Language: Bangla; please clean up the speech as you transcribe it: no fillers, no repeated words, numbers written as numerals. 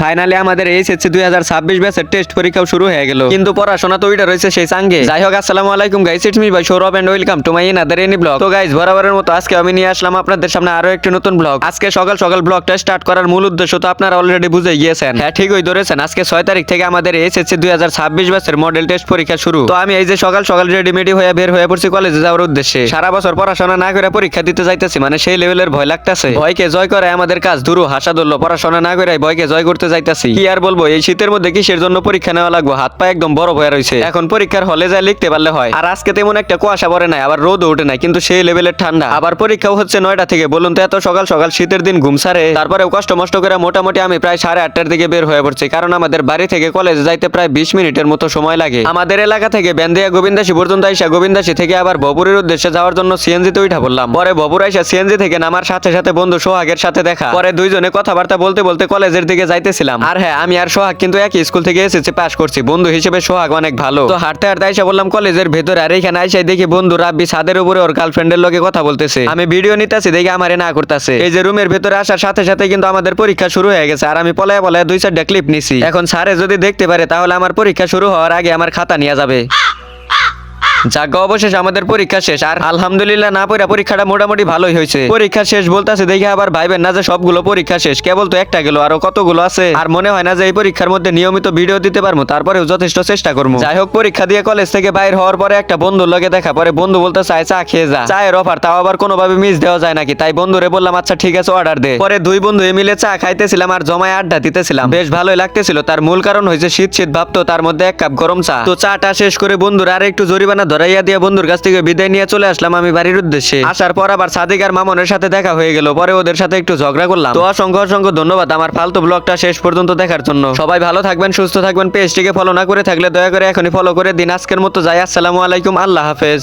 ফাইনালি আমাদের এইচএসসি 2026 ব্যাচের টেস্ট পরীক্ষাও শুরু হয়ে গেল, কিন্তু পড়াশোনা তো ওইটা রয়েছে সেই সঙ্গে। যাই হোক, আসসালামু আলাইকুম গাইস, ইটস মি ভাই Sourav and welcome to my another any blog. তো গাইস, বরাবরের মতো আজকে আমি নিয়ে আসলাম আপনাদের সামনে আরো একটি নতুন ব্লগ। আজকে সকাল সকাল ব্লগটা স্টার্ট করার মূল উদ্দেশ্য তো আপনারা অলরেডি বুঝে গিয়েছেন। হ্যাঁ, ঠিকই ধরেছেন, আজকে 6 তারিখ থেকে আমাদের এইচএসসি 2026 ব্যাচের মডেল টেস্ট পরীক্ষা শুরু। তো আমি এই যে সকাল সকাল রেডিমেডি হয়ে বের হয়ে পড়ছি কলেজে যাওয়ার উদ্দেশ্যে। সারা বছর পড়াশোনা না করে পরীক্ষা দিতে যাইতেছি, মানে সেই লেভেলের ভয় লাগতেছে। ভয়কে জয় করে আমাদের কাজ, ধুরু হাসা ধরলো। পড়াশোনা না করে ভয়কে জয় করতে যাইতাছি। কি আর বলবো, এই শীতের মধ্যে কিসের জন্য পরীক্ষা নেওয়া লাগবে, হাত পা একদম বরফ হয়ে রয়েছে। এখন পরীক্ষার হলে যায় লিখতে পারলে হয়। আর আজকে তেমন একটা কুয়াশা পড়ে নাই, আবার রোদ ওঠে নাই, কিন্তু সেই লেভেলের ঠান্ডা। আবার পরীক্ষাও হচ্ছে 9টা থেকে। বলুন তো, এত সকাল সকাল শীতের দিন ঘুম সারে, তারপরেও কষ্ট মষ্ট করে মোটামুটি আমি প্রায় 8:30টার দিকে বের হয়ে পড়ছি, কারণ আমাদের বাড়ি থেকে কলেজে যাইতে প্রায় 20 মিনিটের মতো সময় লাগে। আমাদের এলাকা থেকে বেন্দিয়া গোবিন্দাসী পর্যন্ত আইসা, গোবিন্দাসী থেকে আবার বপুরের উদ্দেশ্যে যাওয়ার জন্য সিএনজি তে উঠা বললাম। পরে বপুর আইসা সিএনজি থেকে নামার সাথে সাথে বন্ধু সোহাগের সাথে দেখা। পরে দুইজনে কথাবার্তা বলতে বলতে কলেজের দিকে যাইতেছিলাম। আর হ্যাঁ, আমি আর সোহাগ কিন্তু একই স্কুল থেকে এসেছি, পাস করছি। বন্ধু হিসেবে সোহাগ অনেক ভালো। তো হাঁটতে হাঁটতে আইসা বললাম কলেজের ভেতরে। আর এইখানে আইসাই দেখি বন্ধু রাব্বি ছাদের উপরে ওর গার্লফ্রেন্ডের লগে কথা বলতেছে। আমি ভিডিও নিতেছি, দেখি আমারে না করতেছে। এই যে রুমের ভেতরে আসার সাথে সাথে কিন্তু আমাদের পরীক্ষা শুরু হয়ে গেছে। আর আমি পলায় পলায় 2-4টা ক্লিপ নিছি। এখন স্যারে যদি দেখতে পারে তাহলে আমার পরীক্ষা শুরু হওয়ার আগে আমার খাতা নিয়ে যাবে। যাক, অবশেষে আমাদের পরীক্ষা শেষ। আর আলহামদুলিল্লাহ, না পড়া পরীক্ষাটা মোটামুটি ভালোই হয়েছে। পরীক্ষা শেষ বলতেছে দেখে আবার ভাইবেন না যে সবগুলো পরীক্ষা শেষ, কেবল তো একটা গেল, আরো কতগুলো আছে। আর মনে হয় না যে এই পরীক্ষার মধ্যে নিয়মিত ভিডিও দিতে পারবো, তারপরেও যথেষ্ট চেষ্টা করবো। যাই হোক, পরীক্ষা দিয়ে কলেজ থেকে বাইর হওয়ার পরে একটা বন্ধুর লগে দেখা। পরে বন্ধু বলতে চায় চা খেয়ে যা। চায়ের অফার তাও আবার কোনোভাবে মিস দেওয়া যায় নাকি, তাই বন্ধুরে বললাম আচ্ছা ঠিক আছে, অর্ডার দে। পরে দুই বন্ধু মিলে চা খাইতেছিলাম আর জমায় আড্ডা দিতেছিলাম। বেশ ভালোই লাগতেছিল। তার মূল কারণ হয়েছে শীত শীত ভাবতো, তার মধ্যে 1 কাপ গরম চা। তো চাটা শেষ করে বন্ধুর আর একটু জরিমানা ধরাইয়া দিয়ে বন্ধুর কাছ থেকে বিদায় নিয়ে চলে আসলাম আমি বাড়ির উদ্দেশ্যে। আসার পর আবার সাদিক আর মামনের সাথে দেখা হয়ে গেল। পরে ওদের সাথে একটু ঝগড়া করলাম। তো অসংখ্য অসংখ্য ধন্যবাদ আমার ফালতু ব্লগটা শেষ পর্যন্ত দেখার জন্য। সবাই ভালো থাকবেন, সুস্থ থাকবেন। পেজটিকে ফলো না করে থাকলে দয়া করে এখনই ফলো করে দিন। আজকের মতো যাই, আসসালামু আলাইকুম, আল্লাহ হাফেজ।